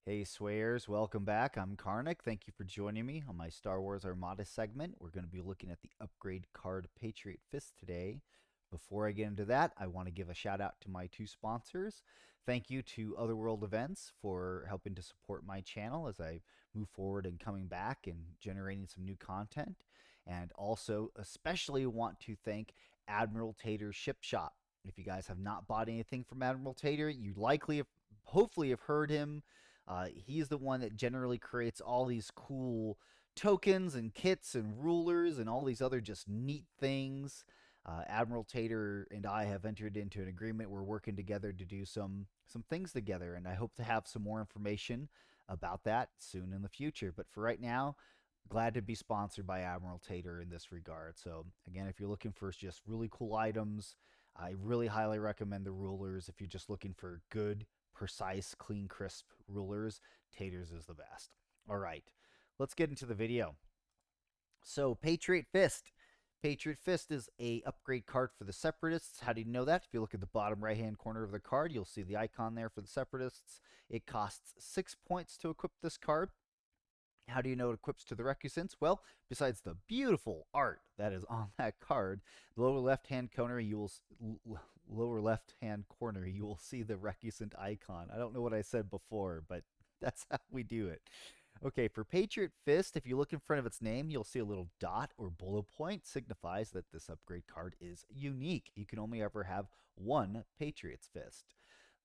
Hey SWAEers, welcome back. I'm Karnik. Thank you for joining me on my Star Wars Armada segment. We're going to be looking at the upgrade card Patriot Fist today. Before I get into that, I want to give a shout out to my two sponsors. Thank you to Otherworld Events for helping to support my channel as I move forward and coming back and generating some new content. And also, especially want to thank Admiral Tater's Ship Shop. If you guys have not bought anything from Admiral Tater, you hopefully have heard him. He's the one that generally creates all these cool tokens and kits and rulers and all these other just neat things. Admiral Tater and I have entered into an agreement. We're working together to do some things together, and I hope to have some more information about that soon in the future. But for right now, glad to be sponsored by Admiral Tater in this regard. So again, if you're looking for just really cool items, I really highly recommend the rulers. If you're just looking for good, precise, clean, crisp rulers, Tater's is the best. All right, let's get into the video. So Patriot Fist. Patriot Fist is a upgrade card for the Separatists. How do you know that? If you look at the bottom right-hand corner of the card, you'll see the icon there for the Separatists. It costs 6 points to equip this card. How do you know it equips to the recusants? Well, besides the beautiful art that is on that card, the lower left-hand corner you will see the recusant icon. I don't know what I said before, but that's how we do it. Okay, for Patriot Fist, if you look in front of its name, you'll see a little dot or bullet point. Signifies that this upgrade card is unique. You can only ever have one Patriot's Fist.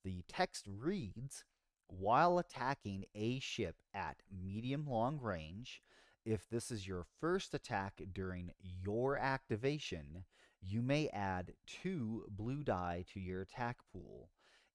The text reads, while attacking a ship at medium-long range, if this is your first attack during your activation, you may add 2 blue die to your attack pool.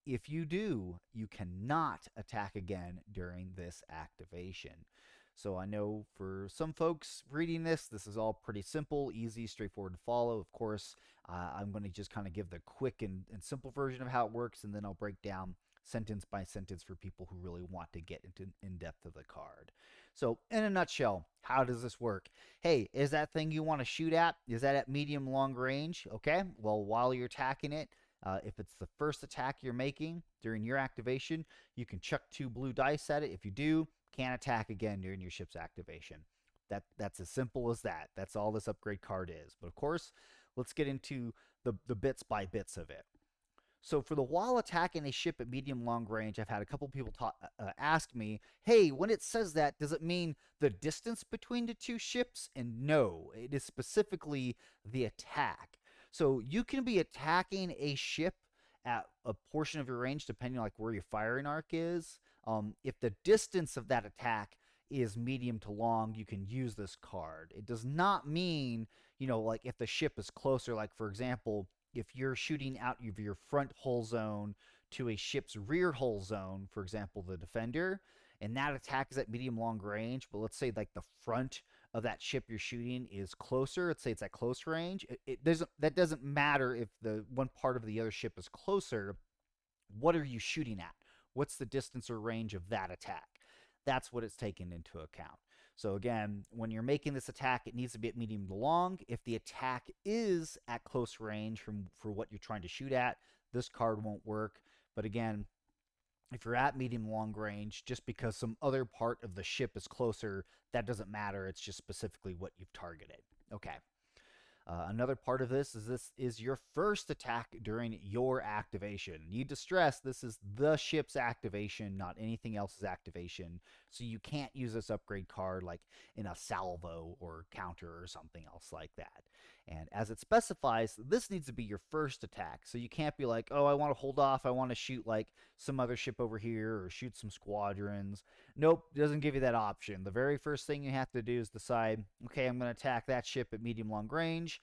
If you do, you cannot attack again during this activation. So I know for some folks reading this is all pretty simple, easy, straightforward to follow. Of course, I'm going to just kind of give the quick and simple version of how it works, and then I'll break down sentence by sentence for people who really want to get into in-depth of the card. So in a nutshell, how does this work? Hey, is that thing you want to shoot at? Is that at medium long range? Okay, well, while you're attacking it, if it's the first attack you're making during your activation, you can chuck 2 blue dice at it. If you do, can't attack again during your ship's activation. That's as simple as that. That's all this upgrade card is. But of course, let's get into the bits by bits of it. So for the while attacking a ship at medium-long range, I've had a couple people ask me, hey, when it says that, does it mean the distance between the two ships? And no, it is specifically the attack. So you can be attacking a ship at a portion of your range, depending on like where your firing arc is. If the distance of that attack is medium to long, you can use this card. It does not mean, like if the ship is closer, like for example, if you're shooting out of your front hull zone to a ship's rear hull zone, for example, the Defender, and that attack is at medium-long range, but let's say like the front of that ship you're shooting is closer, let's say it's at close range, that doesn't matter if the one part of the other ship is closer. What are you shooting at? What's the distance or range of that attack? That's what it's taken into account. So again, when you're making this attack, it needs to be at medium to long. If the attack is at close range for what you're trying to shoot at, this card won't work. But again, if you're at medium long range, just because some other part of the ship is closer, that doesn't matter. It's just specifically what you've targeted. Okay. Another part of this is your first attack during your activation. Need to stress this is the ship's activation, not anything else's activation. So you can't use this upgrade card like in a salvo or counter or something else like that. And as it specifies, this needs to be your first attack. So you can't be like, oh, I want to hold off. I want to shoot like some other ship over here or shoot some squadrons. Nope, it doesn't give you that option. The very first thing you have to do is decide, okay, I'm going to attack that ship at medium-long range.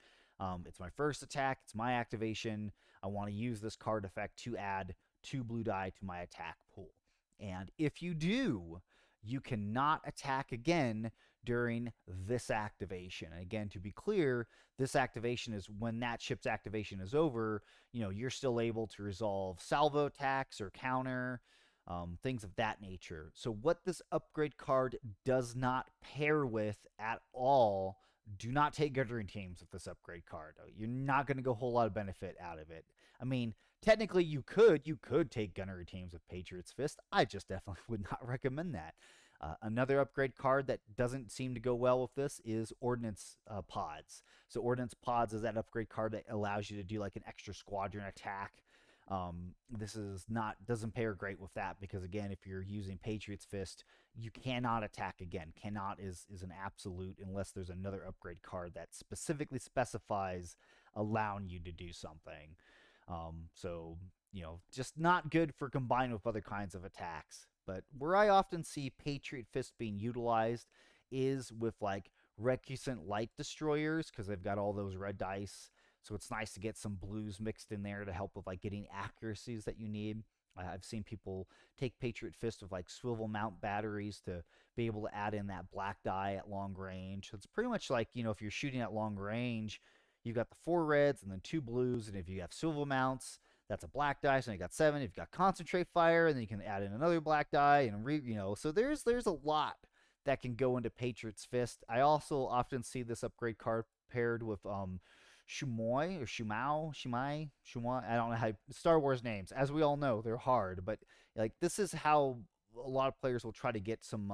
It's my first attack. It's my activation. I want to use this card effect to add 2 blue die to my attack pool. And if you do, you cannot attack again during this activation. And again, to be clear, this activation is when that ship's activation is over, you're still able to resolve salvo attacks or counter, things of that nature. So what this upgrade card does not pair with at all, do not take guttering teams with this upgrade card. You're not going to get a whole lot of benefit out of it. I mean, technically you could take gunnery teams with Patriot's Fist. I just definitely would not recommend that. Another upgrade card that doesn't seem to go well with this is Ordnance Pods. So Ordnance Pods is that upgrade card that allows you to do like an extra squadron attack. This is not doesn't pair great with that because again, if you're using Patriot's Fist, you cannot attack again. Cannot is an absolute unless there's another upgrade card that specifically specifies allowing you to do something. So just not good for combined with other kinds of attacks. But where I often see Patriot Fist being utilized is with like recusant light destroyers because they've got all those red dice. So it's nice to get some blues mixed in there to help with like getting accuracies that you need. I've seen people take Patriot Fist with like swivel mount batteries to be able to add in that black die at long range. So it's pretty much like, if you're shooting at long range, you've got the 4 reds and then 2 blues. And if you have swivel mounts, that's a black die. So you got 7. If you've got concentrate fire, and then you can add in another black die. And so there's a lot that can go into Patriot's Fist. I also often see this upgrade card paired with Shumoi or Shumai. I don't know how Star Wars names. As we all know, they're hard, but like this is how a lot of players will try to get some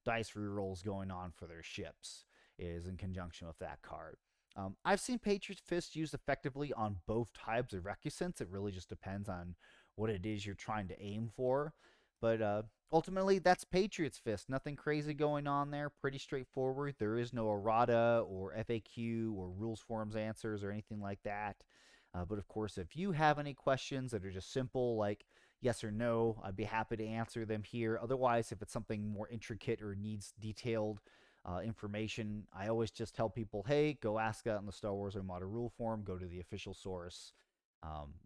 dice rerolls going on for their ships. Is in conjunction with that card. I've seen Patriot Fist used effectively on both types of recusants. It really just depends on what it is you're trying to aim for. But ultimately, that's Patriot's Fist. Nothing crazy going on there. Pretty straightforward. There is no errata or FAQ or rules forms answers or anything like that. But of course, if you have any questions that are just simple, like yes or no, I'd be happy to answer them here. Otherwise, if it's something more intricate or needs detailed information, I always just tell people, hey, go ask that in the Star Wars Armada rule form. Go to the official source.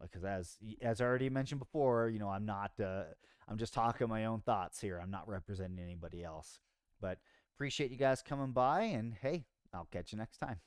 Because as I already mentioned before, I'm not I'm just talking my own thoughts here. I'm not representing anybody else. But appreciate you guys coming by, and hey, I'll catch you next time.